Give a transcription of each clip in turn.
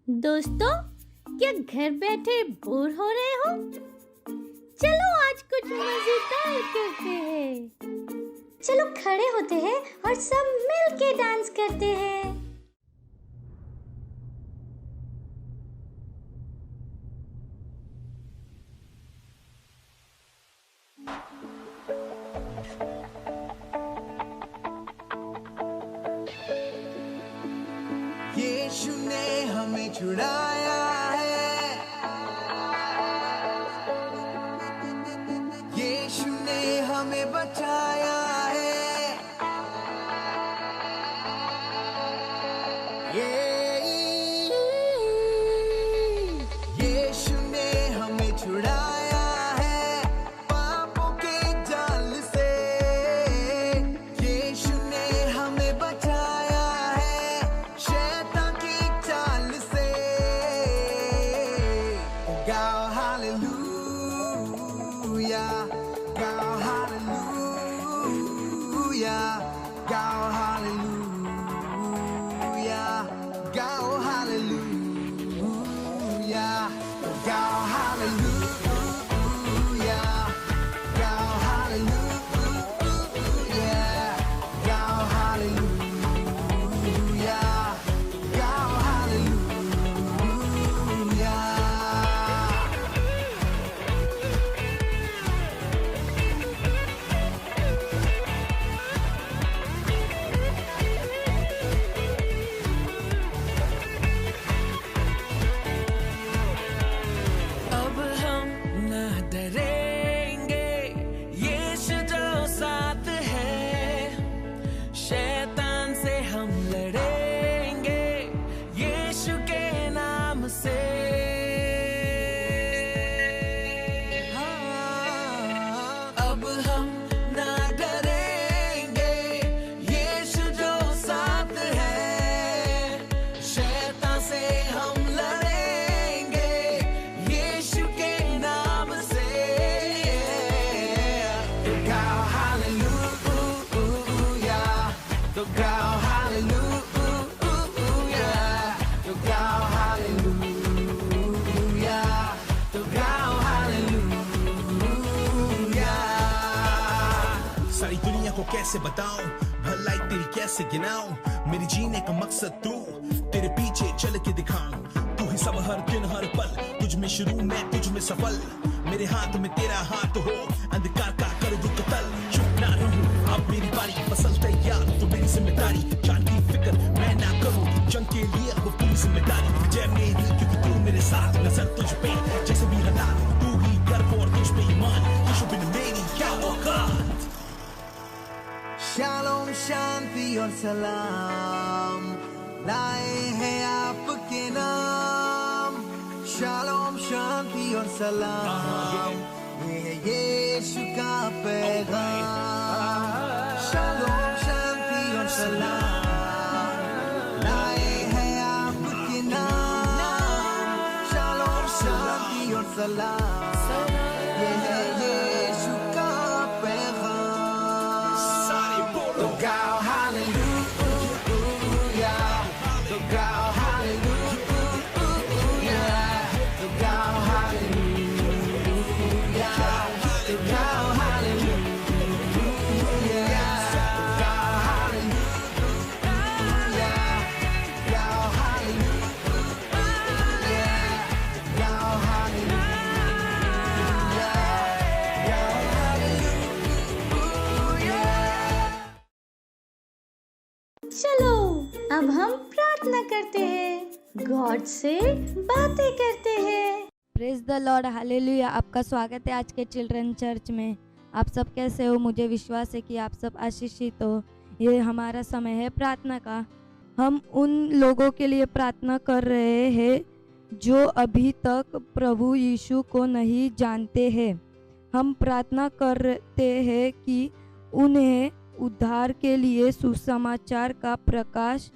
दोस्तों, क्या घर बैठे बोर हो रहे हो? चलो आज कुछ मजेदार करते हैं। चलो खड़े होते हैं और सब मिल के डांस करते हैं। यीशु ने हमें छुड़ाया है, यीशु ने हमें बचाया है। यीशु ने हमें छुड़ाया है पापों के जाल से, यीशु ने हमें बचाया है शैतान की चाल से। गाओ हालेलुया, गाओ हालेलुया, गाओ हालेलुया, गाओ हालेलुया, गाओ हालेलुया, गाओ हालेलुया, गाओ हालेलुया, गाओ हालेलुया। अब हम न डरेंगे, यीशु जो साथ है, शैतान से हम लड़ेंगे यीशु के नाम से। हाँ, अब हम न डरेंगे, यीशु जो साथ है, शैतान से हम लड़ेंगे यीशु के नाम से। तो गाओ हालेलुया, तो गाओ हालेलुया, तो गाओ हालेलुया, तो गाओ हालेलुया। सारी दुनिया को कैसे बताऊं, भलाई तेरी कैसे गिनाऊं, मेरी जीने का मकसद तू, तेरे पीछे चल के दिखाऊं। तू ही सब हर दिन हर पल, तुझ में शुरू मैं तुझ में सफल, मेरे हाथ में तेरा हाथ हो, अंधकार का कर दू कतल। चुप ना रहूं अब मेरी बारी, फसल तैयार तो मेरी जिम्मेदारी, जान की फिक्र मैं ना करूं, जंग के लिए अब पूरी जिम्मेदारी। जय मेरी क्योंकि तू मेरे साथ, नजर तुझ पे जैसे भी हालात, तू ही कर और तुझ पे ईमान, यीशु बिन मेरी क्या औकात। शालोम शांति और सलाम लाए हैं आपके नाम, शालोम शांति और सलाम ये है यीशु का पैगाम। शालोम शांति और सलाम लाए हैं आपके नाम, शालोम शांति और सलाम ये है यीशु का पैगाम। तो गाओ हालेलुया, तो गाओ हालेलुया, तो गाओ हालेलुया, तो गाओ हालेलुया, गाओ हालेलुया, गाओ हालेलुया, गाओ हालेलुया, गाओ हालेलुया। चलो अब हम प्रार्थना करते हैं, गॉड से बातें करते हैं। Praise the Lord, hallelujah. आपका स्वागत है आज के चिल्ड्रन चर्च में। आप सब कैसे हो? मुझे विश्वास है कि आप सब आशीषित हो। ये हमारा समय है प्रार्थना का। हम उन लोगों के लिए प्रार्थना कर रहे हैं जो अभी तक प्रभु यीशु को नहीं जानते हैं। हम प्रार्थना करते हैं कि उन्हें उद्धार के लिए सुसमाचार का प्रकाश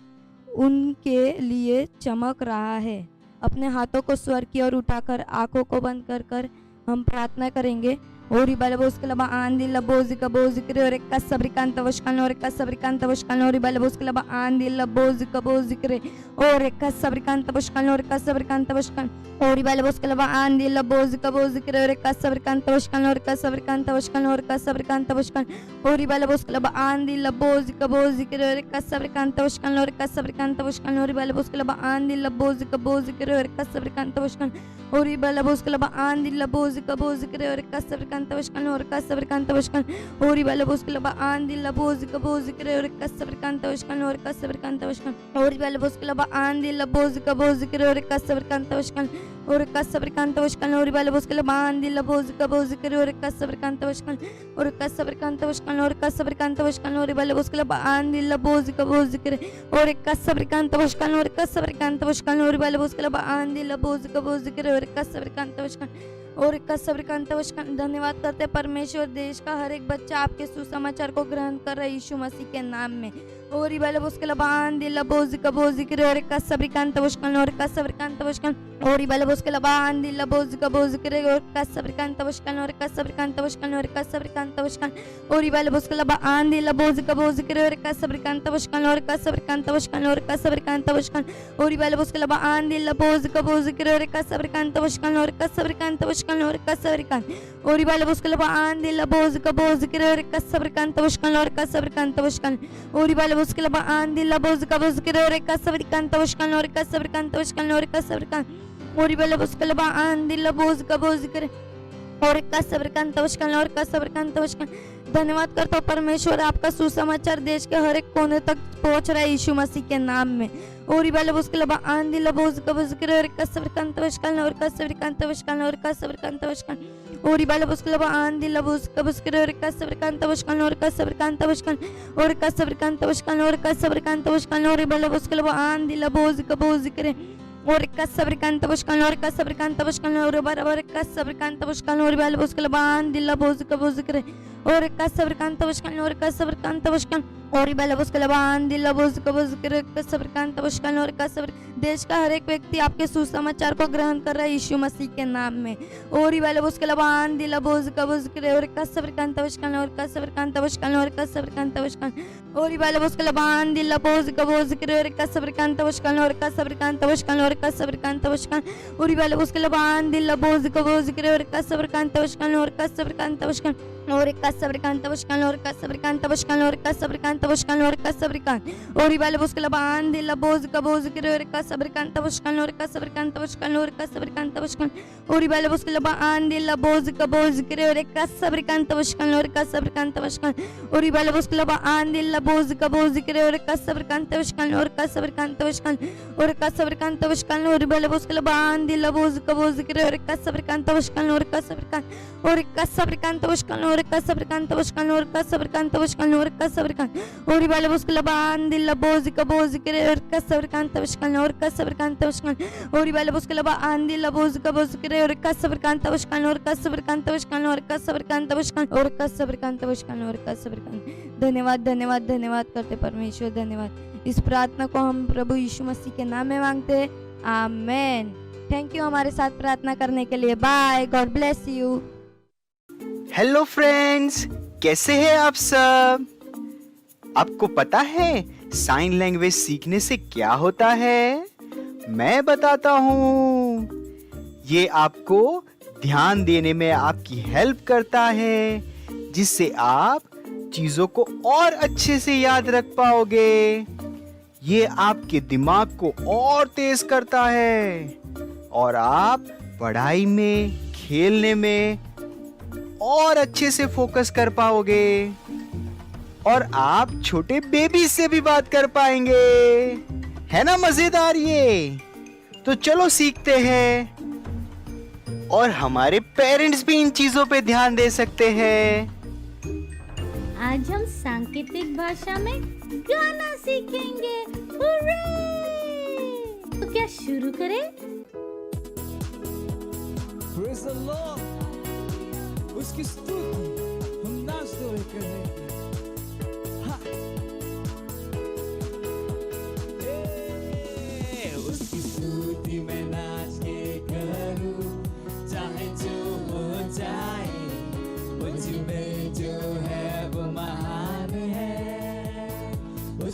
उनके लिए चमक रहा है। अपने हाथों को स्वर की ओर उठाकर आंखों को बंद कर हम प्रार्थना करेंगे। Ori balaboskalaba andi labozika bozikre oreka sabrikanta vashkan oreka sabrikanta vashkan ori balaboskalaba andi labozika bozikre oreka sabrikanta vashkan oreka sabrikanta vashkan ori balaboskalaba andi labozika bozikre oreka sabrikanta vashkan oreka sabrikanta vashkan oreka sabrikanta vashkan ori balaboskalaba andi labozika bozikre oreka sabrikanta vashkan oreka sabrikanta vashkan ori balaboskalaba andi labozika bozikre oreka sabrikanta vashkan ori balaboskalaba andi labozika bozikre oreka sabrikanta vashkan oreka sabrikanta vashkan ori balaboskalaba andi labozika bozikre oreka sabrikanta vashkan oreka sabrikanta vashkan ori balaboskalaba andi labozika bozikre oreka sabrikanta vashkan oreka sabrikanta vashkan ori balaboskalaba andi labozika bozikre oreka sabrikanta vashkan oreka sabrikanta vashkan oreka sabrikanta vashkan ori balaboskalaba andi labozika bozikre oreka sabrikanta vashkan oreka sabrikanta vashkan ori balaboskalaba andi labozika bozikre oreka sabrikanta vashkan और का सब्रकांता वशकान धन्यवाद करते हैं परमेश्वर देश का हर एक बच्चा आपके सुसमाचार को ग्रहण कर रहा है यीशु मसीह के नाम में और इबाले उसके लबान दिल बोझ का बोझ करे और का सब्रकांता वशकान और का सब्रकांता वशकान और इबाले उसके लबान दिल बोझ का बोझ करे और का सब्रकांता वशकान और का सब्रकांता वशकान और का सब्रकांता वशकान और इबाले उसके लबान दिल बोझ का बोझ करे और का सब्रकांता वशकान और का सब्रकांता वशकान और का सब्रकांता वशकान और इबाले उसके लबान दिल बोझ का बोझ करे और का सब्रकांता वशकान और का सब्रकांता वशकान और का सब्रकान और इबाले उसके लबान दिल बोझ का बोझ करे और का सब्रकांता वशकान और का सब्रकांता वशकान और इबाले उसके लबान दिल बोझ का बोझ करे और का सब्रकांता वशकान और का सब्रकांता वशकान और का सब्रकान और इबाले उसके लबान दिल बोझ का बोझ करे और का सब्रकांता वशकान और का सब्रकांता वशकान धन्यवाद करता हूँ परमेश्वर आपका सुसमाचार देश के हर एक कोने तक पहुंच रहा है यीशु मसीह के नाम में और इबाले उसके लबा आंधी लबोज कबज करे और का सब्रकांता वशकान और का सब्रकांता वशकान और का सब्रकांता वशकान और इबाले उसके लबा आंधी लबोज कबज करे और का सब्रकांता वशकान और का सब्रकांता वशकान और का सब्रकांता वशकान और का सब्रकांता वशकान और इबाले उसके लबा आंधी लबोज कबज करे और का सब्रकांता वशकान और का सब्रकांता वशकान और बराबर का सब्रकांता वशकान और इबाले उसके लबा आंधी लबोज कबज करे और का सब्रकांता वशकान और का सब्रकांता वशकान और इबाले उसके लबा आंधी लबोज कबज करे का सब्रकांता वशकान और का सब्र देश का हर एक व्यक्ति आपके सुसमाचार को ग्रहण कर रहा है यीशु मसीह के नाम में और इबाले उसके लबा आंधी लबोज कबज करे और का सब्रकांता वशकान और का सब्रकांता वशकान और का सब्रकांता वशकान और इबाले उसके लबा आंधी लबोज कबज करे और का सब्रकांता वशकान और का सब्रकांता वशकान और का सब्रकांता वशकान और इबाले उसके लबा आंधी लबोज कबज करे और का सब्रकांता वशकान और का सब्रकांता वशकान और का सब्रकांता वशकान और का सब्रकांता वशकान और का सब्रकांता वशकान और का सब्रकान और इबाले उसके लबा आंधी लबोज कबोज करे और का सब्रकांता वशकान और का सब्रकांता वशकान और का सब्रकांता वशकान और इबाले उसके लबा आंधी लबोज कबोज करे और का सब्रकांता वशकान और का सब्रकांता वशकान और इबाले उसके लबा आंधी लबोज कबोज करे और का सब्रकांता वशकान और का सब्रकांता वशकान और का सब्रकांता वशकान और इबाले उसके लबा आंधी लबोज कबोज करे और का सब्रकांता वशकान और का सब्रकान और का सब्रकांता वशकान और का सब्रकांता वशकान और का सब्रकांता वशकान और का सब्रकान और इबाले उसके लबा आंधी लबोज कबोज करे और का सब्रकांता वशकान और का सब्रकांता वशकान और इबाले उसके लबा आंधी लबोज कबोज करे और का सब्रकांता वशकान और का सब्रकांता वशकान और का सब्रकांता वशकान और का सब्रकांता वशकान और का सब्रकान धन्यवाद धन्यवाद धन्यवाद करते परमेश्वर धन्यवाद। इस प्रार्थना को हम प्रभु यीशु मसीह के नाम में मांगते हैं, आमेन। थैंक यू हमारे साथ प्रार्थना करने के लिए। Bye, God bless you. Hello friends, कैसे हैं आप सब? आपको पता है साइन लैंग्वेज सीखने से क्या होता है? मैं बताता हूँ। ये आपको ध्यान देने में आपकी हेल्प करता है, जिससे आप चीजों को और अच्छे से याद रख पाओगे। ये आपके दिमाग को और तेज करता है और आप पढ़ाई में, खेलने में और अच्छे से फोकस कर पाओगे और आप छोटे बेबी से भी बात कर पाएंगे। है ना मजेदार ये? तो चलो सीखते हैं और हमारे पेरेंट्स भी इन चीजों पे ध्यान दे सकते हैं। आज हम सांकेतिक भाषा में गाना सीखेंगे। हुर्रे! तो क्या शुरू करें? Praise the Lord. उसकी स्तुति हम नाचते हुए करेंगे। उसकी स्तुति में नाच के करूं, चाहे जो हो जाए।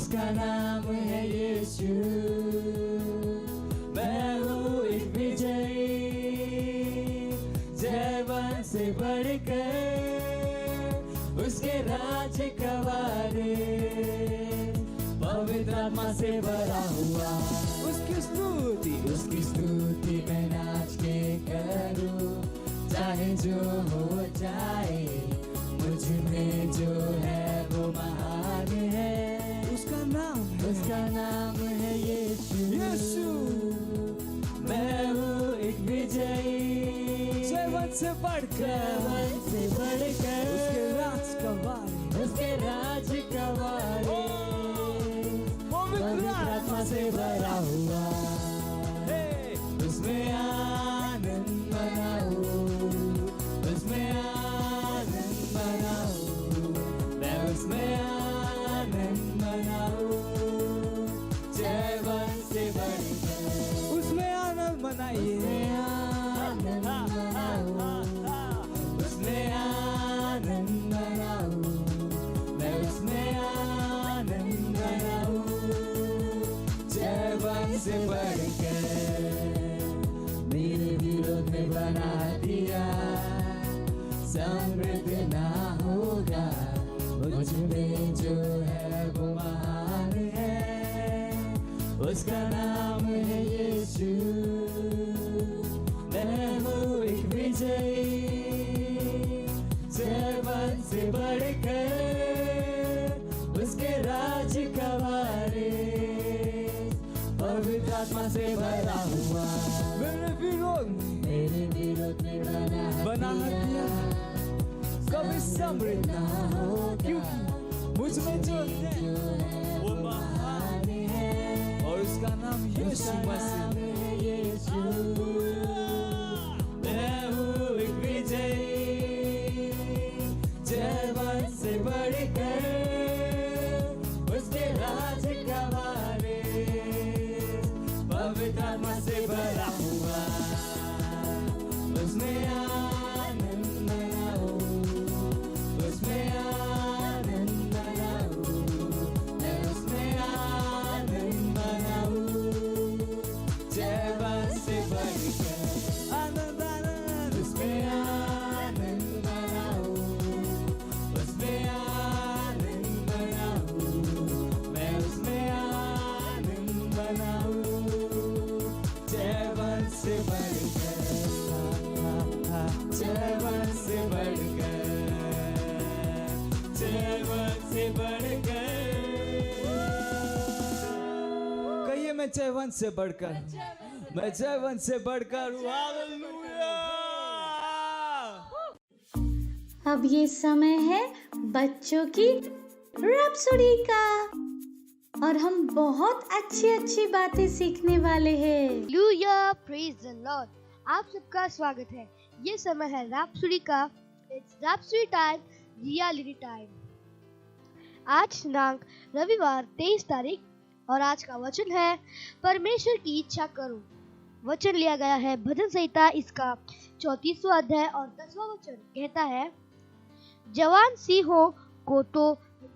उसका नाम है यीशु। मैं हूँ एक विजयी, जयवंत से बढ़कर उसके राज का वारिस, पवित्र आत्मा से भरा हुआ। उसकी स्तुति मैं नाच के करूं, चाहे जो हो जाए, मुझ में जो है वो महान है। उसका नाम है यीशु। मैं हूँ एक विजयी, जयवंत से बढ़कर उसके राज का वारिस, पवित्र आत्मा से भरा हुआ। उसमें आनंद मनाओ, उसमें आनंद मनाओ, मैं उसमें आनंद मनाऊं, जयवंत से बढ़कर उसमें आनंद मनाइए, आनंद मनाओ, उसमें आनंद मनाओ, मैं उसमें आनंद मनाऊं, जयवंत से बढ़कर मेरे विरोध में बना दिया, समृद्ध ना होगा, मुझ में जो है वो महान है। उसका नाम है यीशु। मैं हूँ एक विजयी, जयवंत से बढ़कर उसके राज का वारिस, पवित्र आत्मा से भरा हुआ। मेरे विरोध में बना दिया, कभी समृद्ध ना हो, क्योंकि मुझ में जो है वो महान है, और उसका नाम यीशु मसीह है। मैं हूँ एक विजयी, जयवंत से बढ़कर उसके राज का वारिस, पवित्र आत्मा से भरा हुआ। उसमें आनंद मनाओ, उसमें आनंद मनाओ, मैं उसमें आनंद मनाऊं, जयवंत से बढ़कर आनंद आनंद, उसमें आनंद मनाओ, उसमें आनंद मनाओ, मैं उसमें आनंद मनाऊं, जयवंत से बढ़कर, जयवंत से बढ़कर, जयवंत से बढ़कर। कहिए मैं जयवंत से बढ़कर, मैं जयवंत से बढ़कर हूँ। हालेलुया। अब ये समय है बच्चों की रैप्सोडी का, और हम बहुत अच्छी बातें सीखने वाले हैं। Hallelujah, praise the Lord. आप सबका स्वागत है। ये समय है रैप्सोडी का। It's rhapsody time, reality time. आज दिनांक रविवार 23 तारीख, और आज का वचन है परमेश्वर की इच्छा करो। वचन लिया गया है भजन संहिता इसका 34वां अध्याय और 10वां वचन कहता है, जवान सिंहों को तो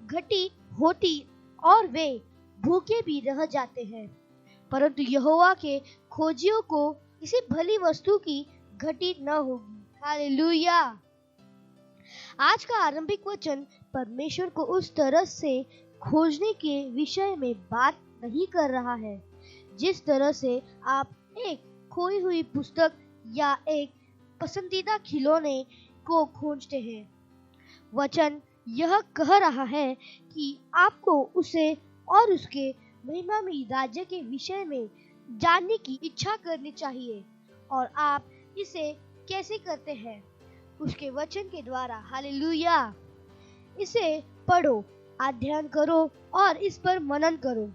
घटी होती और वे भूखे भी रह जाते हैं, परंतु यहोवा के खोजियों को किसी भली वस्तु की घटी न होगी। हालेलुया। आज का आरंभिक वचन परमेश्वर को उस तरह से खोजने के विषय में बात नहीं कर रहा है जिस तरह से आप एक खोई हुई पुस्तक या एक पसंदीदा खिलौने को खोजते हैं। वचन यह कह रहा है कि आपको उसे और उसके महिमामय राज्य के विषय में जानने की इच्छा करनी चाहिए, और आप इसे कैसे करते हैं? उसके वचन के द्वारा। हालेलुया। इसे पढ़ो, अध्ययन करो और इस पर मनन करो।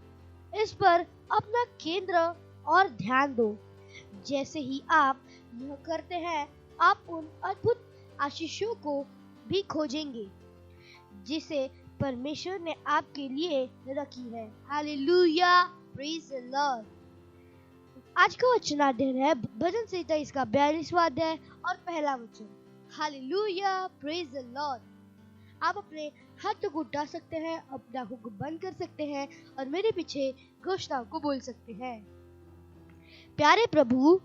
इस पर अपना केंद्र और ध्यान दो। जैसे ही आप यह करते हैं, आप उन अद्भुत आशीषों को भी खोजेंगे जिसे परमेश्वर ने आपके लिए रखी है। Hallelujah, praise the Lord. आज का वचन अध्ययन है भजन संहिता इसका 42वां अध्याय और पहला वचन। Hallelujah, praise the Lord. आप अपने हाथों को उठा सकते हैं, अपनी आंखों को बंद कर सकते हैं और मेरे पीछे घोषणाओं को बोल सकते हैं। प्यारे प्रभु,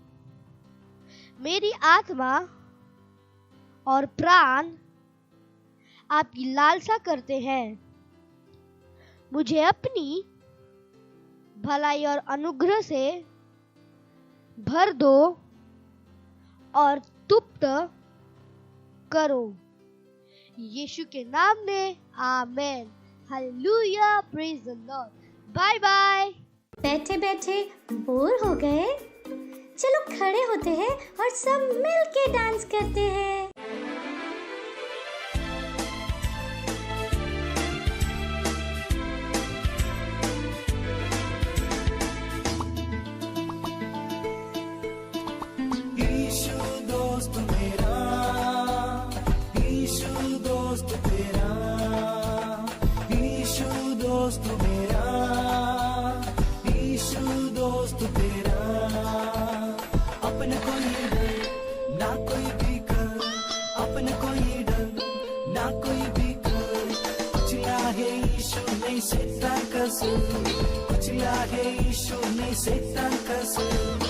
मेरी आत्मा और प्राण आपकी लालसा करते हैं। मुझे अपनी भलाई और अनुग्रह से भर दो और तृप्त करो। यीशु के नाम में amen. Hallelujah, praise the Lord. Bye bye. बैठे बैठे बोर हो गए? चलो खड़े होते हैं और सब मिल के डांस करते हैं। यीशु दोस्त मेरा, यीशु दोस्त तेरा, यीशु दोस्त मेरा, यीशु दोस्त तेरा। अपने को ये डर ना कोई भी कर, अपने को ये डर ना कोई भी कर। कुचला है यीशु नहीं शैतान का सुर, कुचला है यीशु नहीं शैतान का सुर।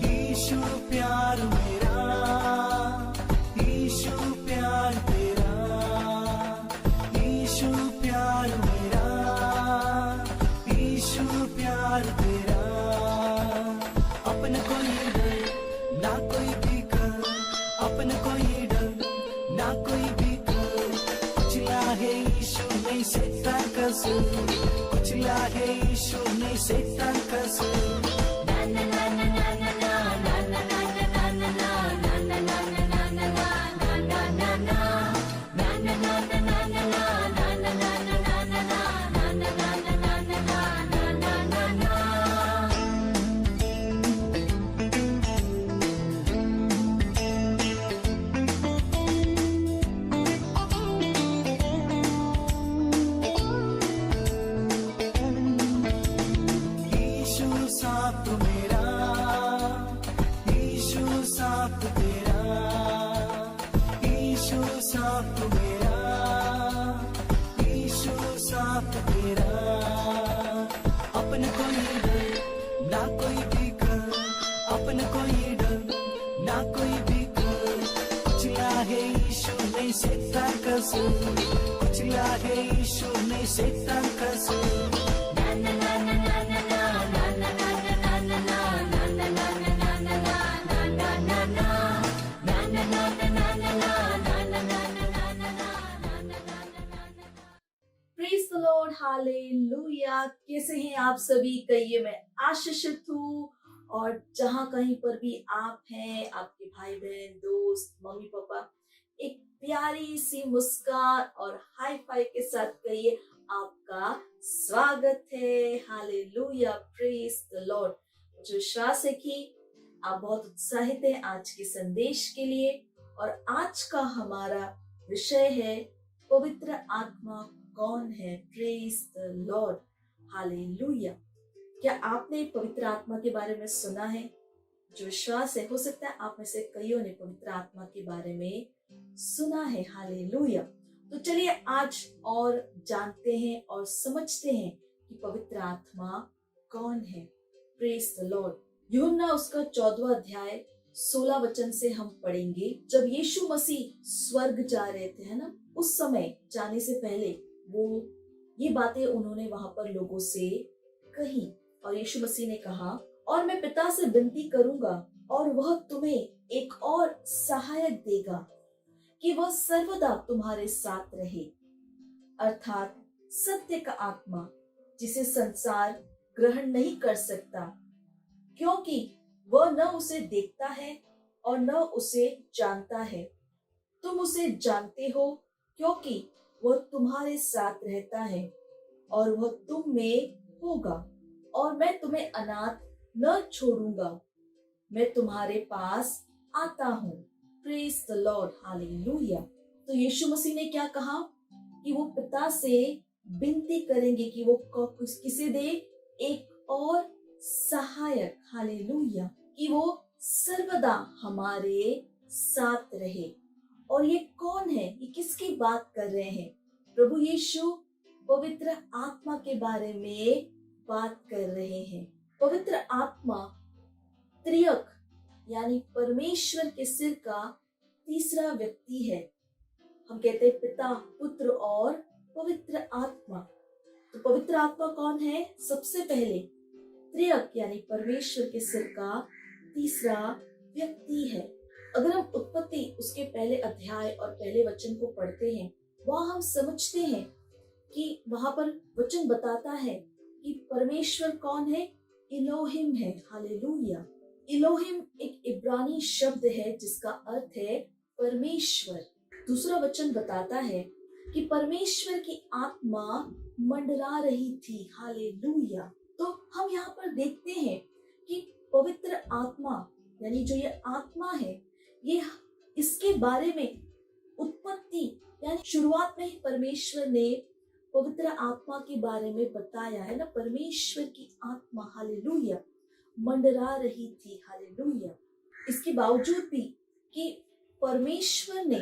यीशु प्यार मेरा, यीशु प्यार तेरा, यीशु प्यार मेरा, यीशु प्यार तेरा। अपने को ये डर ना कोई भी कर, अपने को ये डर ना कोई भी कर। कुचला है यीशु नहीं शैतान का सुर, कुचला है यीशु नहीं शैतान का सुर। यीशु साथ मेरा, यीशु साथ तेरा, यीशु साथ मेरा, यीशु साथ तेरा। अपने को ये डर ना कोई भी कर, अपने को ये डर ना कोई भी कर। कुचला है यीशु नहीं शैतान का सुर, कुचला है यीशु नहीं शैतान का सुर। Praise the Lord, hallelujah. कैसे हैं आप सभी? कहिए मैं आशीषित हूँ। और जहाँ कहीं पर भी आप हैं, आपके भाई बहन, दोस्त, मम्मी पापा, एक प्यारी सी मुस्कान और हाई फाई के साथ कहिए आपका स्वागत है। Hallelujah, praise the Lord. मुझे विश्वास है कि आप बहुत उत्साहित हैं आज के संदेश के लिए। और आज का हमारा विषय है पवित्र आत्मा कौन है। Praise the Lord, hallelujah. क्या आपने पवित्र आत्मा के बारे में सुना है? जो विश्वास है, हो सकता है आप में से कईयों ने पवित्र आत्मा के बारे में सुना है। हालेलुया। तो चलिए आज और जानते हैं और समझते हैं कि पवित्र आत्मा कौन है। Praise the Lord. यूहन्ना उसका 14वां अध्याय 16 वचन से हम पढ़ेंगे। जब यीशु मसीह स्वर्ग जा रहे थे, है ना, उस समय जाने से पहले वो ये बातें उन्होंने वहां पर लोगों से कही। और यीशु मसीह ने कहा, और मैं पिता से विनती करूंगा और वह तुम्हें एक और सहायक देगा कि वह सर्वदा तुम्हारे साथ रहे, अर्थात सत्य का आत्मा, जिसे संसार ग्रहण नहीं कर सकता, क्योंकि वह न उसे देखता है और न उसे जानता है। तुम उसे जानते हो क्योंकि वह तुम्हारे साथ रहता है और वह तुम में होगा, और मैं तुम्हें अनाथ न छोड़ूंगा। मैं तुम्हारे पास आता हूँ। Praise the Lord, hallelujah. तो यीशु मसीह ने क्या कहा कि वो पिता से विनती करेंगे कि वो किसे दे, एक और सहायक, हालेलुया, कि वो सर्वदा हमारे साथ रहे। और ये कौन है, ये किसकी बात कर रहे हैं? प्रभु यीशु पवित्र आत्मा के बारे में बात कर रहे हैं। पवित्र आत्मा त्रियक यानी परमेश्वर के सिर का तीसरा व्यक्ति है। हम कहते हैं पिता, पुत्र और पवित्र आत्मा। तो पवित्र आत्मा कौन है? सबसे पहले त्रियक यानी परमेश्वर के सिर का तीसरा व्यक्ति है। अगर हम उत्पत्ति उसके पहले अध्याय और पहले वचन को पढ़ते हैं, वहां हम समझते हैं कि वहां पर वचन बताता है कि परमेश्वर कौन है? इलोहिम है, हालेलुया। इलोहिम एक इब्रानी शब्द है जिसका अर्थ है परमेश्वर। दूसरा वचन बताता है कि परमेश्वर की आत्मा मंडरा रही थी, हालेलुया। तो हम यहाँ पर देखते हैं कि पवित्र आत्मा यानी जो ये आत्मा है, ये इसके बारे में उत्पत्ति यानी शुरुआत में ही परमेश्वर ने पवित्र आत्मा के बारे में बताया है ना। परमेश्वर की आत्मा, हालेलुया, मंडरा रही थी, हालेलुया। इसके बावजूद भी कि परमेश्वर ने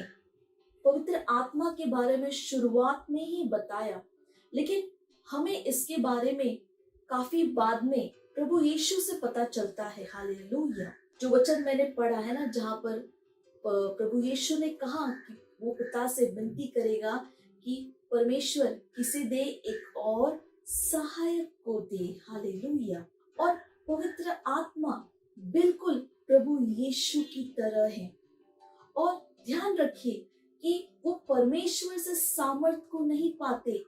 पवित्र आत्मा के बारे में शुरुआत में ही बताया, लेकिन हमें इसके बारे में काफी बाद में प्रभु यीशु से पता चलता है, हालेलुया। जो वचन मैंने पढ़ा है ना, जहाँ पर प्रभु यीशु ने कहा कि वो पिता से विनती करेगा कि परमेश्वर किसे दे, एक और सहायक को दे, हालेलुया। और पवित्र आत्मा बिल्कुल प्रभु यीशु की तरह है। और ध्यान रखिए कि वो परमेश्वर से सामर्थ को नहीं पाते।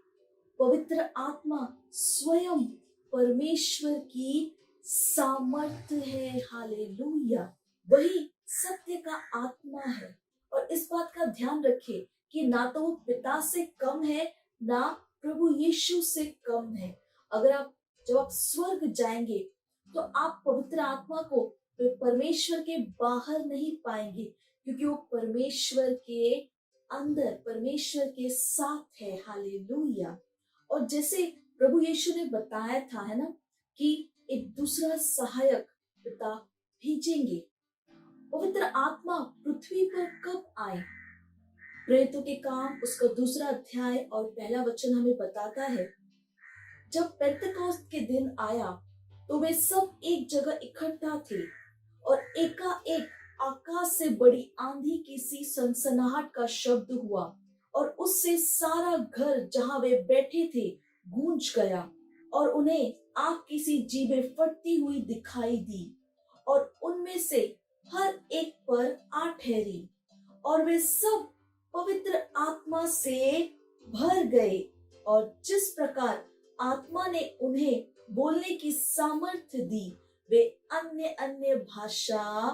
पवित्र आत्मा स्वयं परमेश्वर की सामर्थ है, हालेलुया। वही सत्य का आत्मा है। और इस बात का ध्यान रखिए कि ना तो वो पिता से कम है, ना प्रभु यीशु से कम है। जब आप स्वर्ग जाएंगे तो आप पवित्र आत्मा को परमेश्वर के बाहर नहीं पाएंगे, क्योंकि वो परमेश्वर के अंदर, परमेश्वर के साथ है, हालेलुया। और जैसे प्रभु यीशु ने बताया था, है ना, कि एक दूसरा सहायक पिता भेजेंगे। पवित्र आत्मा पृथ्वी पर कब आए? प्रेरितों के काम उसका दूसरा अध्याय और पहला वचन हमें बताता है, जब पेंतेकोस्त के दिन आया तो वे सब एक जगह इकट्ठा थे, और एकाएक आकाश से बड़ी आंधी की सी सनसनाहट का शब्द हुआ, और उससे सारा घर जहां वे बैठे थे गूंज गया, और उन्हें आग की सी जीभें फटती हुई दिखाई दी, और उनमें से हर एक पर आ ठहरी, और वे सब पवित्र आत्मा से भर गए, और जिस प्रकार आत्मा ने उन्हें बोलने की सामर्थ्य दी, वे अन्य अन्य भाषा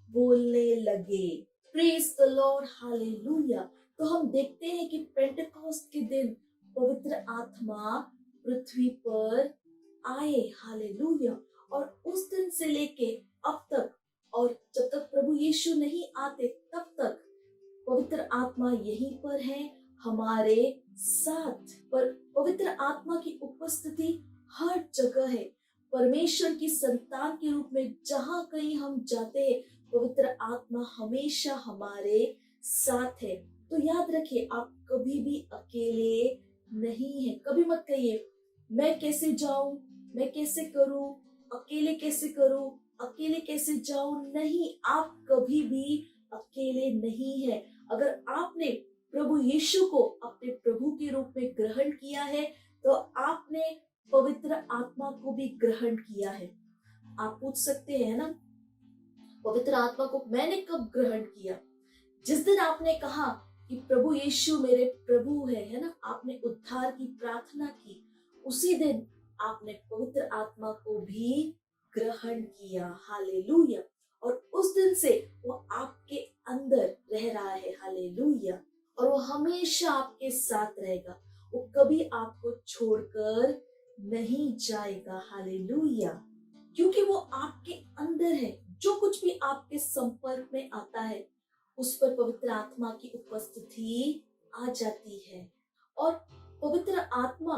बोलने लगे। Praise the Lord, hallelujah. तो हम देखते हैं कि पेंटेकोस्ट के दिन पवित्र आत्मा पृथ्वी पर आए, हालेलुया। और उस दिन से लेके अब तक, और जब तक प्रभु यीशु नहीं आते तब तक पवित्र आत्मा यहीं पर है, हमारे साथ। पर पवित्र आत्मा की उपस्थिति हर जगह है। परमेश्वर की संतान के रूप में जहां कहीं हम जाते हैं, पवित्र आत्मा हमेशा हमारे साथ है। तो याद रखिए, आप कभी भी अकेले नहीं है। कभी मत कहिए मैं कैसे जाऊं, मैं कैसे करूं, अकेले कैसे करूं, अकेले कैसे जाऊं। नहीं, आप कभी भी अकेले नहीं है। अगर आपने प्रभु यीशु को अपने प्रभु के रूप में ग्रहण किया है, तो आपने पवित्र आत्मा को भी ग्रहण किया है। आप पूछ सकते हैं ना, पवित्र आत्मा को मैंने कब ग्रहण किया? जिस दिन आपने कहा कि प्रभु यीशु मेरे प्रभु है ना, आपने उद्धार की प्रार्थना की, उसी दिन आपने पवित्र आत्मा को भी ग्रहण किया, हालेलुया। और उस दिन से वो आपके अंदर रह रहा है, हालेलुया। और वो हमेशा आपके साथ रहेगा। वो कभी आपको छोड़कर नहीं जाएगा। हालेलुया। क्योंकि वो आपके अंदर है। जो कुछ भी आपके संपर्क में आता है उस पर पवित्र आत्मा की उपस्थिति आ जाती है। और पवित्र आत्मा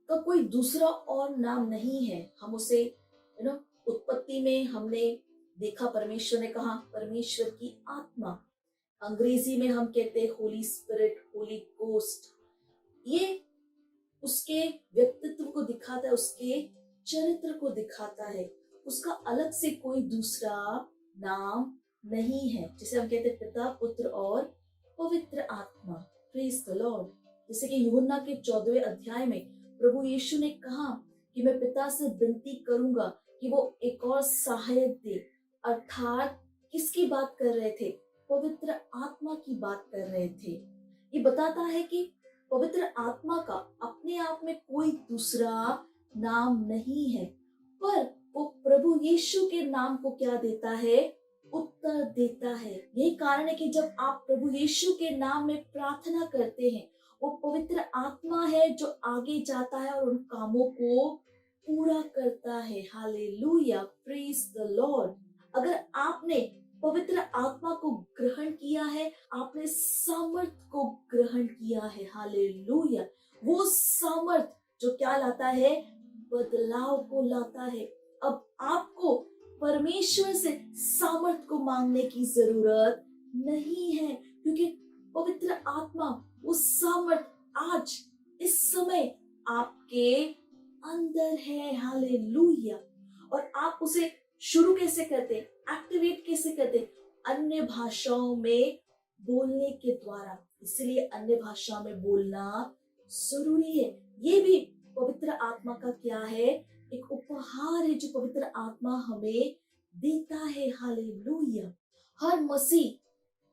का कोई दूसरा और नाम नहीं है। हम उसे उत्पत्ति में हमने देखा, परमेश्वर ने कहा परमेश्वर की आत्मा। अंग्रेजी में हम कहते हैं होली स्पिरिट, होली गोस्ट। ये उसके व्यक्तित्व को दिखाता है, उसके चरित्र को दिखाता है। उसका अलग से कोई दूसरा नाम नहीं है। जिसे हम कहते हैं पिता, पुत्र और पवित्र आत्मा। Praise the Lord. जैसे कि यूहन्ना के 14वें अध्याय में प्रभु यीशु ने कहा कि मैं पिता से विनती करूंगा कि वो एक और सहायक दे। अर्थात किसकी बात कर रहे थे? पवित्र आत्मा की बात कर रहे थे। ये बताता है कि पवित्र आत्मा का अपने आप में कोई दूसरा नाम नहीं है, पर वो प्रभु यीशु के नाम को क्या देता है? उत्तर देता है। यही कारण है कि जब आप प्रभु यीशु के नाम में प्रार्थना करते हैं, वो पवित्र आत्मा है जो आगे जाता है और उन कामों को पूरा करता है। Hallelujah, praise the Lord. अगर आपने पवित्र आत्मा को ग्रहण किया है, आपने सामर्थ को ग्रहण किया है। हालेलुया। वो सामर्थ जो क्या लाता है? बदलाव को लाता है। अब आपको परमेश्वर से सामर्थ को मांगने की जरूरत नहीं है, क्योंकि पवित्र आत्मा वो सामर्थ आज इस समय आपके अंदर है। हालेलुया। और आप उसे शुरू कैसे करते? एक्टिवेट कैसे करते? अन्य भाषाओं में बोलने के द्वारा। इसलिए अन्य भाषा में बोलना जरूरी है। ये भी पवित्र आत्मा का क्या है? एक उपहार है जो पवित्र आत्मा हमें देता है। हालेलुया। हर मसीह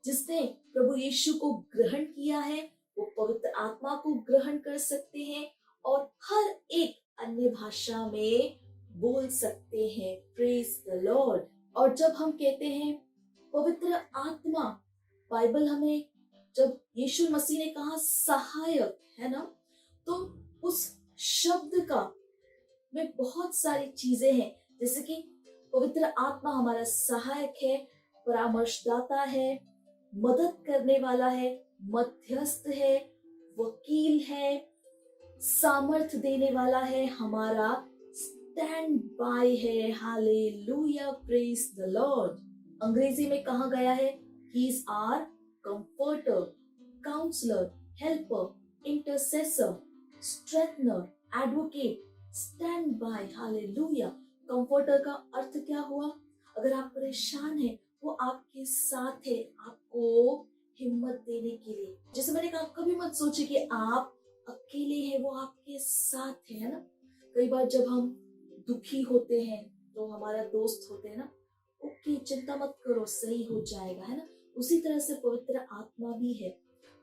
जिसने प्रभु यीशु को ग्रहण किया है वो पवित्र आत्मा को ग्रहण कर सकते हैं और हर एक अन्य भाषा में बोल सकते हैं। Praise the Lord. और जब हम कहते हैं पवित्र आत्मा, बाइबल हमें जब यीशु मसीह ने कहा सहायक, है ना, तो उस शब्द का में बहुत सारी चीजें हैं। जैसे कि पवित्र आत्मा हमारा सहायक है, परामर्शदाता है, मदद करने वाला है, मध्यस्थ है, वकील है, सामर्थ देने वाला है, हमारा स्टैंड बाय है। Hallelujah, praise the lord. अंग्रेजी में कहा गया है he is our comforter, counsellor, helper, intercessor, strengthener, advocate, stand by. Hallelujah. Comforter का अर्थ क्या हुआ? अगर आप परेशान हैं वो आपके साथ है, आपको हिम्मत देने के लिए। जैसे मैंने कहा, कभी मत सोचिए कि आप अकेले हैं, वो आपके साथ है ना। कई बार जब हम दुखी होते हैं तो हमारा दोस्त होते हैं ना, ओके चिंता मत करो, सही हो जाएगा, है ना। उसी तरह से पवित्र आत्मा भी है,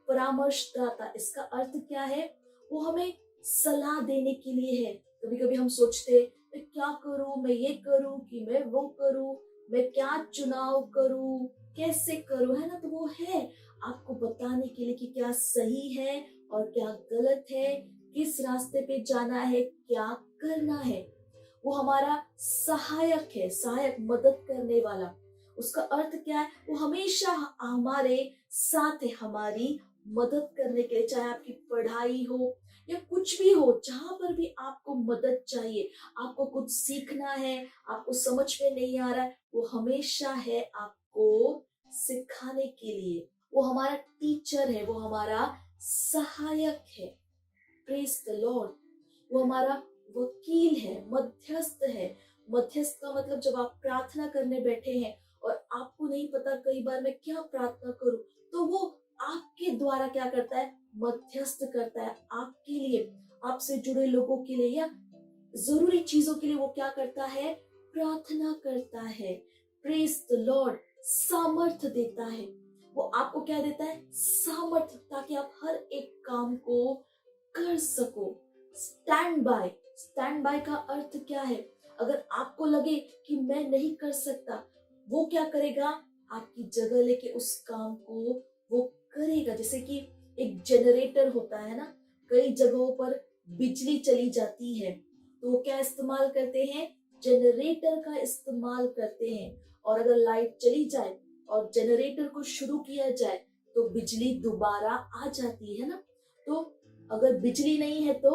परामर्शदाता। इसका अर्थ क्या है? वो हमें सलाह देने के लिए है। कभी कभी हम सोचते मैं क्या करूं, मैं ये करूं कि मैं वो करूं, मैं क्या चुनाव करूं, कैसे करूं, है ना। तो वो है आपको बताने के लिए कि क्या सही है और क्या गलत है, किस रास्ते पे जाना है, क्या करना है। वो हमारा सहायक है, सहायक, मदद करने वाला। उसका अर्थ क्या है? वो हमेशा हमारे साथ है, हमारी मदद करने के लिए। चाहे आपकी पढ़ाई हो या कुछ भी हो, जहां पर भी आपको मदद चाहिए, आपको कुछ सीखना है, आपको समझ में नहीं आ रहा है, वो हमेशा है आपको सिखाने के लिए। वो हमारा टीचर है, वो हमारा सहायक है। Praise the Lord. वो हमारा वकील है, मध्यस्थ है। मध्यस्थ का मतलब जब आप प्रार्थना करने बैठे हैं और आपको नहीं पता कई बार मैं क्या प्रार्थना करूं, तो वो आपके द्वारा क्या करता है? मध्यस्थ करता है आपके लिए, आपसे जुड़े लोगों के लिए या जरूरी चीजों के लिए। वो क्या करता है? प्रार्थना करता है। Praise the Lord. सामर्थ देता है। वो आपको क्या देता है? सामर्थ, ताकि आप हर एक काम को कर सको। Stand by. स्टैंड बाय का अर्थ क्या है? अगर आपको लगे कि मैं नहीं कर सकता, वो क्या करेगा? आपकी जगह लेके उस काम को वो करेगा। जैसे कि एक जनरेटर होता है ना, कई जगहों पर बिजली चली जाती है तो वो क्या इस्तेमाल करते हैं, जनरेटर का इस्तेमाल करते हैं। और अगर लाइट चली जाए और जनरेटर को शुरू किया जाए तो बिजली दोबारा आ जाती है ना। तो अगर बिजली नहीं है तो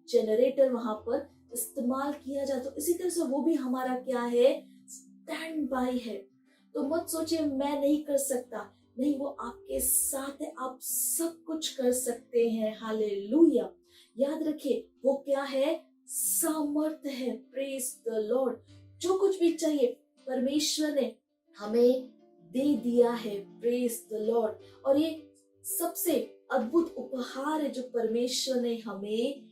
जनरेटर वहां पर इस्तेमाल किया जाए। तो इसी तरह से वो भी हमारा क्या है, स्टैंड बाय है। तो मत सोचिए मैं नहीं कर सकता, नहीं, वो आपके साथ है, आप सब कुछ कर सकते हैं। हालेलुया। याद रखिए वो क्या है, सामर्थ है। Praise the Lord. जो कुछ भी चाहिए परमेश्वर ने हमें दे दिया है। Praise the Lord. और ये सबसे अद्भुत उपहार है जो परमेश्वर ने हमें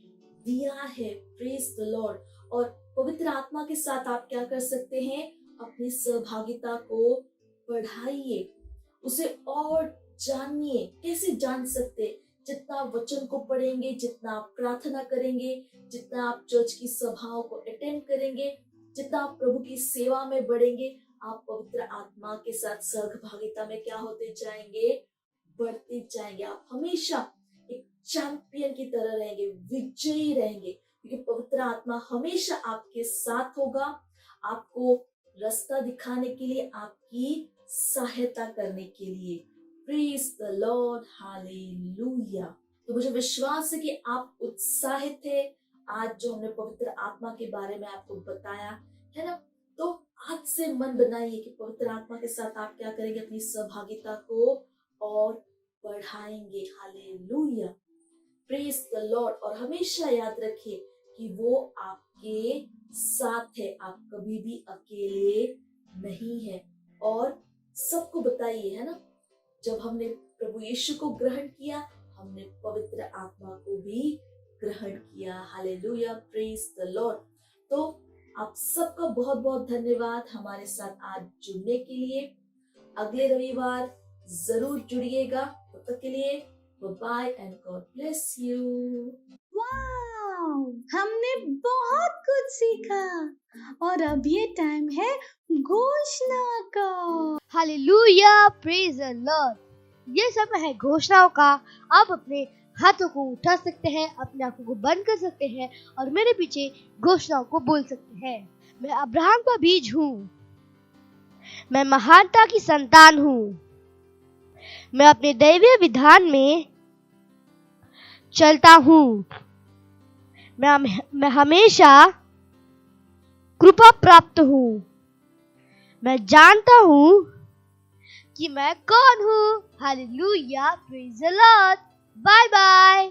दिया है। Praise the Lord. और पवित्र आत्मा के साथ आप क्या कर सकते हैं, अपनी सहभागिता को बढ़ाइए, उसे और जानिए। कैसे जान सकते, जितना वचन को पढ़ेंगे, जितना आप प्रार्थना करेंगे, जितना आप चर्च की सभाओं को अटेंड करेंगे, जितना आप प्रभु की सेवा में बढ़ेंगे, आप पवित्र आत्मा के साथ सहभागिता में क्या होते जाएंगे, बढ़ते जाएंगे। आप हमेशा एक चैंपियन की तरह रहेंगे, विजयी रहेंगे, क्योंकि पवित्र आत्मा हमेशा आपके साथ होगा, आपको रास्ता दिखाने के लिए, आपकी सहायता करने के लिए। Praise the Lord. हालेलुया। तो मुझे विश्वास है कि आप उत्साहित थे आज जो हमने पवित्र आत्मा के बारे में आपको बताया है ना। तो आज से मन बनाइए कि पवित्र आत्मा के साथ आप क्या करेंगे, अपनी सहभागिता को और बढ़ाएंगे। हालेलुया। Praise the Lord. और हमेशा याद रखिए कि वो आपके साथ है, आप कभी भी अकेले नहीं है। और सबको बताइए, है ना, जब हमने प्रभु यीशु को ग्रहण किया, हमने पवित्र आत्मा को भी ग्रहण किया। हालेलुया। Praise the Lord. तो आप सबका बहुत बहुत धन्यवाद हमारे साथ आज जुड़ने के लिए। अगले रविवार जरूर जुड़िएगा। तब तक के लिए bye and God bless you. Wow, हमने बहुत कुछ सीखा और अब ये टाइम है घोषणा का। Hallelujah, praise the lord. ये समय है घोषणाओं का। आप अपने हाथों को उठा सकते हैं, अपने आंखों को बंद कर सकते हैं और मेरे पीछे घोषणाओं को बोल सकते हैं। मैं अब्राहम का बीज हूँ, मैं महानता की संतान हूँ, मैं अपने दैवीय विधान में चलता हूँ, मैं हमेशा कृपा प्राप्त हूँ, मैं जानता हूँ कि मैं कौन हूँ। Hallelujah, praise the Lord, bye bye.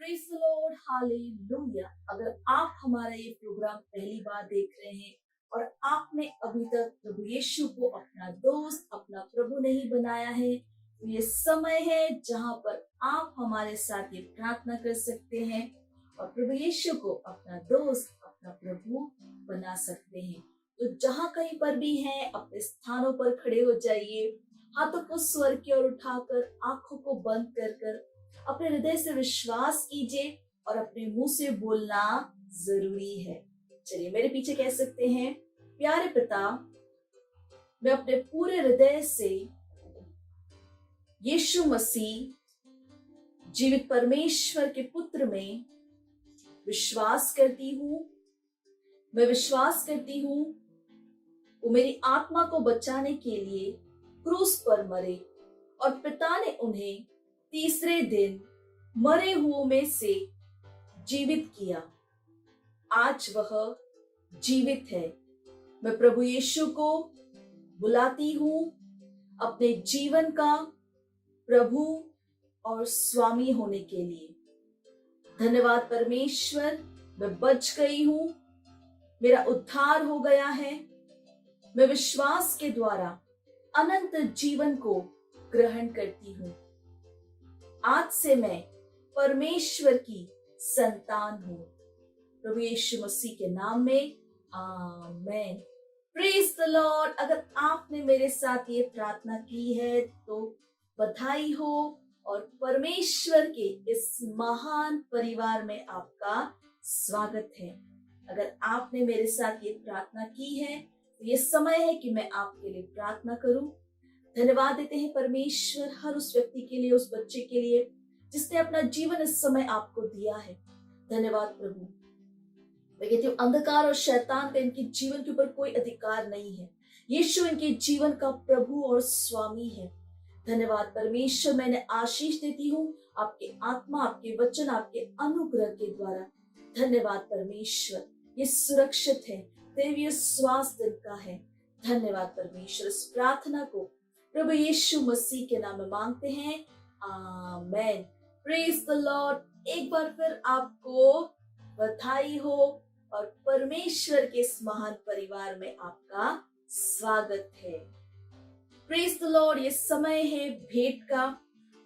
Praise the Lord. Hallelujah. अगर आप हमारा ये प्रोग्राम पहली बार देख रहे हैं और आपने अभी तक प्रभु यीशु को अपना दोस्त, अपना प्रभु नहीं बनाया है, तो ये समय है जहां पर आप हमारे साथ ये प्रार्थना कर सकते हैं और प्रभु यीशु को अपना दोस्त, अपना प्रभु बना सकते हैं। तो जहां कहीं पर भी हैं, अपने स्थानों पर खड़े हो जाइए, हाथों को स्वर की ओर उठाकर, आंखों को बंद कर अपने हृदय से विश्वास कीजिए और अपने मुंह से बोलना जरूरी है। चलिए मेरे पीछे कह सकते हैं, प्यारे पिता, मैं अपने पूरे हृदय से यीशु मसीह जीवित परमेश्वर के पुत्र में विश्वास करती हूँ। मैं विश्वास करती हूँ वो मेरी आत्मा को बचाने के लिए क्रूस पर मरे और पिता ने उन्हें तीसरे दिन मरे हुओं में से जीवित किया। आज वह जीवित है। मैं प्रभु यीशु को बुलाती हूँ अपने जीवन का प्रभु और स्वामी होने के लिए। धन्यवाद परमेश्वर, मैं बच गई हूँ, मेरा उद्धार हो गया है। मैं विश्वास के द्वारा अनंत जीवन को ग्रहण करती हूँ। आज से मैं परमेश्वर की संतान हूँ। प्रभु यीशु मसीह के नाम में आमेन। Praise the Lord. अगर आपने मेरे साथ ये प्रार्थना की है तो बधाई हो और परमेश्वर के इस महान परिवार में आपका स्वागत है। अगर आपने मेरे साथ ये प्रार्थना की है तो ये समय है कि मैं आपके लिए प्रार्थना करूं। धन्यवाद देते हैं परमेश्वर हर उस व्यक्ति के लिए, उस बच्चे के लिए जिसने अपना जीवन इस समय आपको दिया है। धन्यवाद प्रभु। मैं कहती हूँ अंधकार और शैतान का इनके जीवन के ऊपर कोई अधिकार नहीं है। यीशु इनके जीवन का प्रभु और स्वामी है। धन्यवाद परमेश्वर। मैंने आशीष देती हूँ आपके आत्मा, आपके वचन, आपके अनुग्रह के द्वारा। धन्यवाद परमेश्वर। ये सुरक्षित है, दैवीय स्वास्थ्य इनका है। धन्यवाद परमेश्वर। इस प्रार्थना को प्रभु यीशु मसीह के नाम में मांगते हैं, आमेन। Praise the Lord. एक बार फिर आपको बधाई हो और परमेश्वर के इस महान परिवार में आपका स्वागत है। Praise the lord. ये समय है भेंट का।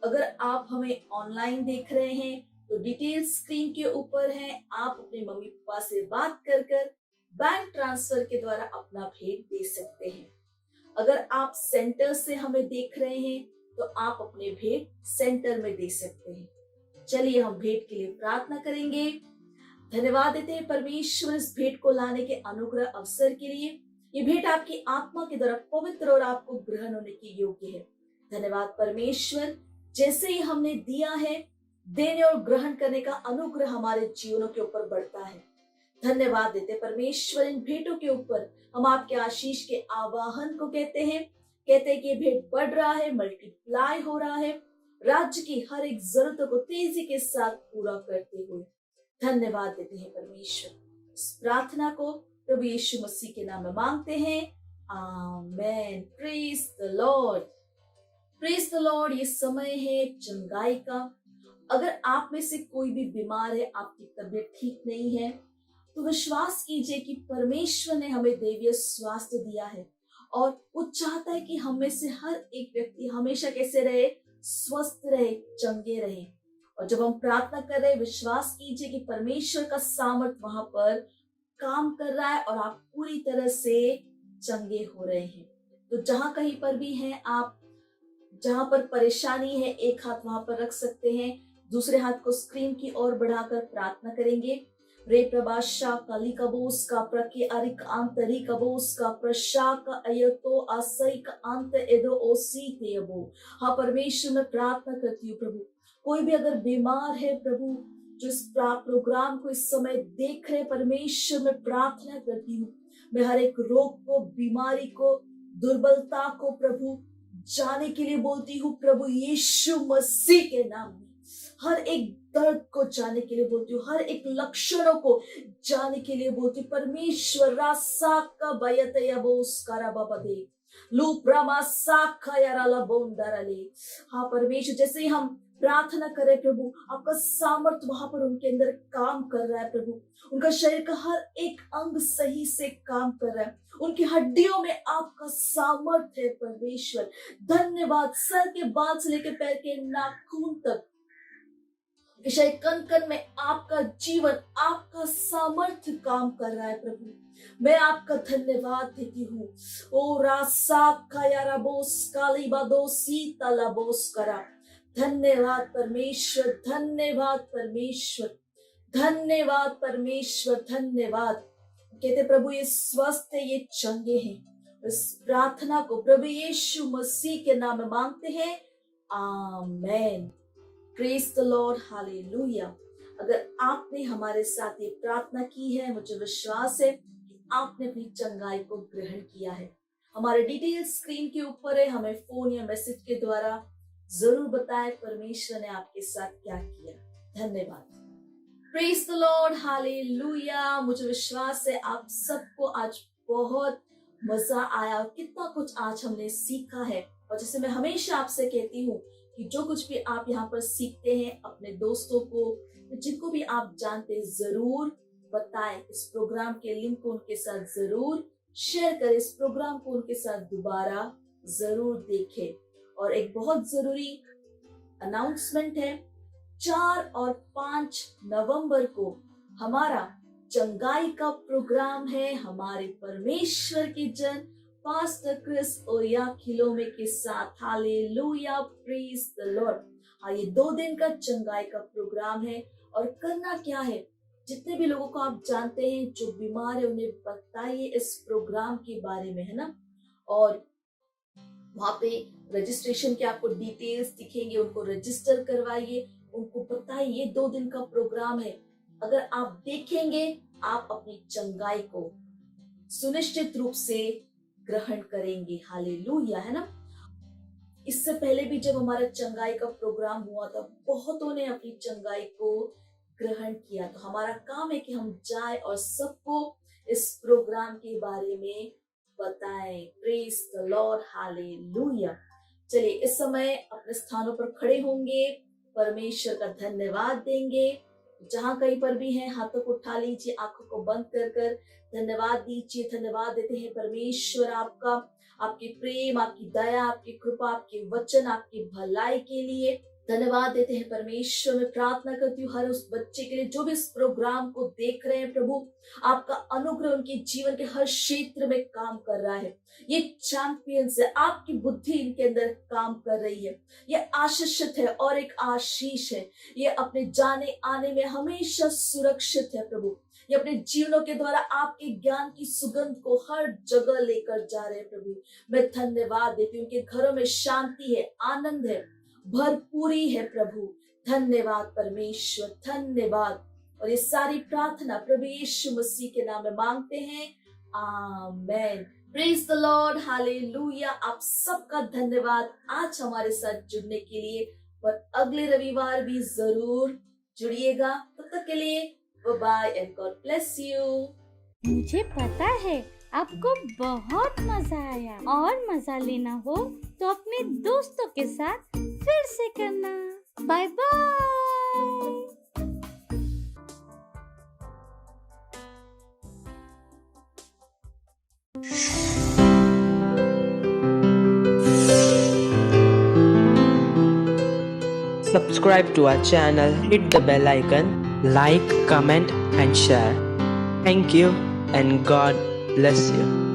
अगर आप हमें ऑनलाइन देख रहे हैं तो डिटेल स्क्रीन के ऊपर है। आप अपने मम्मी पापा से बात कर बैंक ट्रांसफर के द्वारा अपना भेंट दे सकते हैं। अगर आप सेंटर से हमें देख रहे हैं तो आप अपने भेंट सेंटर में दे सकते हैं। चलिए हम भेंट के लिए प्रार्थना करेंगे। धन्यवाद देते हैं परमेश्वर इस भेंट को लाने के अनुग्रह अवसर के लिए। ये भेंट आपकी आत्मा के द्वारा पवित्र और आपको ग्रहण होने के योग्य है। धन्यवाद परमेश्वर। जैसे ही हमने दिया है, देने और ग्रहण करने का अनुग्रह हमारे जीवनों के ऊपर बढ़ता है। धन्यवाद देते परमेश्वर। इन भेंटों के ऊपर हम आपके आशीष के आवाहन को कहते हैं कि ये भेंट बढ़ रहा है, मल्टीप्लाई हो रहा है, राज्य की हर एक जरूरतों को तेजी के साथ पूरा करते हुए। धन्यवाद देते हैं परमेश्वर। इस प्रार्थना को प्रभु यीशु मसीह के नाम में मांगते हैं, amen. Praise the lord. Praise the lord. ये समय है चंगाई का। अगर आप में से कोई भी बीमार है, आपकी तबीयत ठीक नहीं है, तो विश्वास कीजिए कि परमेश्वर ने हमें दैवीय स्वास्थ्य दिया है और वो चाहता है कि हम में से हर एक व्यक्ति हमेशा कैसे रहे, स्वस्थ रहे, चंगे रहे। और जब हम प्रार्थना कर रहे हैं, विश्वास कीजिए कि परमेश्वर का सामर्थ वहां पर काम कर रहा है और आप पूरी तरह से चंगे हो रहे हैं। तो जहां कहीं पर भी हैं आप, जहां पर परेशानी है, एक हाथ वहां पर रख सकते हैं, दूसरे हाथ को स्क्रीन की ओर बढ़ाकर प्रार्थना करेंगे। रे प्रभाषा काली कबोस का प्रके अरिक आंतरी कबोस का प्रशा का अयतो आसई का अंत एदो ओसी तेबो। हाँ परमेश्वर, मैं प्रार्थना करती हूँ प्रभु, कोई भी अगर बीमार है प्रभु, जो इस प्रोग्राम को इस समय देख रहे, परमेश्वर मैं प्रार्थना करती हूँ, मैं हर एक रोग को, बीमारी को, दुर्बलता को प्रभु जाने के लिए बोलती हूँ प्रभु यीशु मसीह के नाम में। हर एक दर्द को जाने के लिए बोलती हूँ, हर एक लक्षणों को जाने के लिए बोलती हूँ परमेश्वर। रासा का बयतयबोस कराबाबदे लू ब्रह्मा साखा याराला बोंदारले। हाँ परमेश्वर, जैसे ही हम प्रार्थना करें प्रभु, आपका सामर्थ वहां पर उनके अंदर काम कर रहा है प्रभु। उनका शरीर का हर एक अंग सही से काम कर रहा है, उनकी हड्डियों में आपका सामर्थ है परमेश्वर। धन्यवाद। सर के बाल से लेकर पैर के नाखून तक, शरीर कण कण में आपका जीवन, आपका सामर्थ्य काम कर रहा है प्रभु। मैं आपका धन्यवाद देती हूँ। ओ रासा खयारा बोस काली बादो सीता लाबोस करा। धन्यवाद परमेश्वर, धन्यवाद परमेश्वर, धन्यवाद परमेश्वर, धन्यवाद। कहते प्रभु ये स्वस्थ है, ये चंगे हैं। इस प्रार्थना को प्रभु यीशु मसीह के नाम में मांगते हैं, amen. Praise the Lord, hallelujah. अगर आपने हमारे साथ ये प्रार्थना की है, मुझे विश्वास है कि आपने अपनी चंगाई को ग्रहण किया है। हमारे डिटेल स्क्रीन के ऊपर है, हमें फोन या मैसेज के द्वारा जरूर बताएं परमेश्वर ने आपके साथ क्या किया। धन्यवाद। Praise the Lord, hallelujah. मुझे विश्वास है आप सबको आज बहुत मजा आया और कितना कुछ आज हमने सीखा है। और जैसे मैं हमेशा आपसे कहती हूँ कि जो कुछ भी आप यहाँ पर सीखते हैं, अपने दोस्तों को, जिनको भी आप जानते हैं, जरूर बताएं। इस प्रोग्राम के लिंक को उनके साथ जरूर शेयर करें, इस प्रोग्राम को उनके साथ दोबारा जरूर देखें। और एक बहुत जरूरी अनाउंसमेंट है, 4 और 5 नवंबर को हमारा चंगाई का प्रोग्राम है। हमारे परमेश्वर के जन पास्टर क्रिस ओया खिलोमे के साथ। Hallelujah, praise the Lord. हाँ, ये 2 दिन का चंगाई का प्रोग्राम है। और करना क्या है, जितने भी लोगों को आप जानते हैं जो बीमार है, उन्हें बताइए इस प्रोग्राम के बारे में, है ना। और वहां पे रजिस्ट्रेशन के आपको डिटेल्स दिखेंगे, उनको रजिस्टर करवाइए उनको बताइए ये 2 दिन का प्रोग्राम है, अगर आप देखेंगे आप अपनी चंगाई को सुनिश्चित रूप से ग्रहण करेंगे। हालेलुया, है ना। इससे पहले भी जब हमारा चंगाई का प्रोग्राम हुआ था, बहुतों ने अपनी चंगाई को ग्रहण किया। तो हमारा काम है कि हम जाए और सबको इस प्रोग्राम के बारे में बताएं। Praise the Lord, hallelujah. चलिए इस समय अपने स्थानों पर खड़े होंगे, परमेश्वर का धन्यवाद देंगे। जहां कहीं पर भी हैं हाथों को उठा लीजिए, आंखों को बंद कर कर धन्यवाद दीजिए। धन्यवाद देते हैं परमेश्वर आपका, आपके प्रेम, आपकी दया, आपकी कृपा, आपके वचन, आपकी भलाई के लिए धन्यवाद देते हैं परमेश्वर। मैं प्रार्थना करती हूँ हर उस बच्चे के लिए जो भी इस प्रोग्राम को देख रहे हैं, प्रभु आपका अनुग्रह उनके जीवन के हर क्षेत्र में काम कर रहा है। ये चैंपियंस है, आपकी बुद्धि इनके अंदर काम कर रही है। ये आशीषित है और एक आशीष है। ये अपने जाने आने में हमेशा सुरक्षित है प्रभु। ये अपने जीवनों के द्वारा आपके ज्ञान की सुगंध को हर जगह लेकर जा रहे हैं प्रभु। मैं धन्यवाद देती हूँ। उनके घरों में शांति है, आनंद है, भरपूरी है प्रभु। धन्यवाद परमेश्वर, धन्यवाद। और ये सारी प्रार्थना प्रभु यीशु मसीह के नाम में मांगते हैं, amen. Praise the Lord, hallelujah. आप सबका धन्यवाद आज हमारे साथ जुड़ने के लिए, और अगले रविवार भी जरूर जुड़िएगा। तब तक के लिए bye and God bless you. मुझे पता है आपको बहुत मजा आया, और मजा लेना हो तो अपने दोस्तों के साथ फिर से करना। Bye bye. Subscribe to our channel, hit the bell icon, like, comment and share. Thank you and God bless you.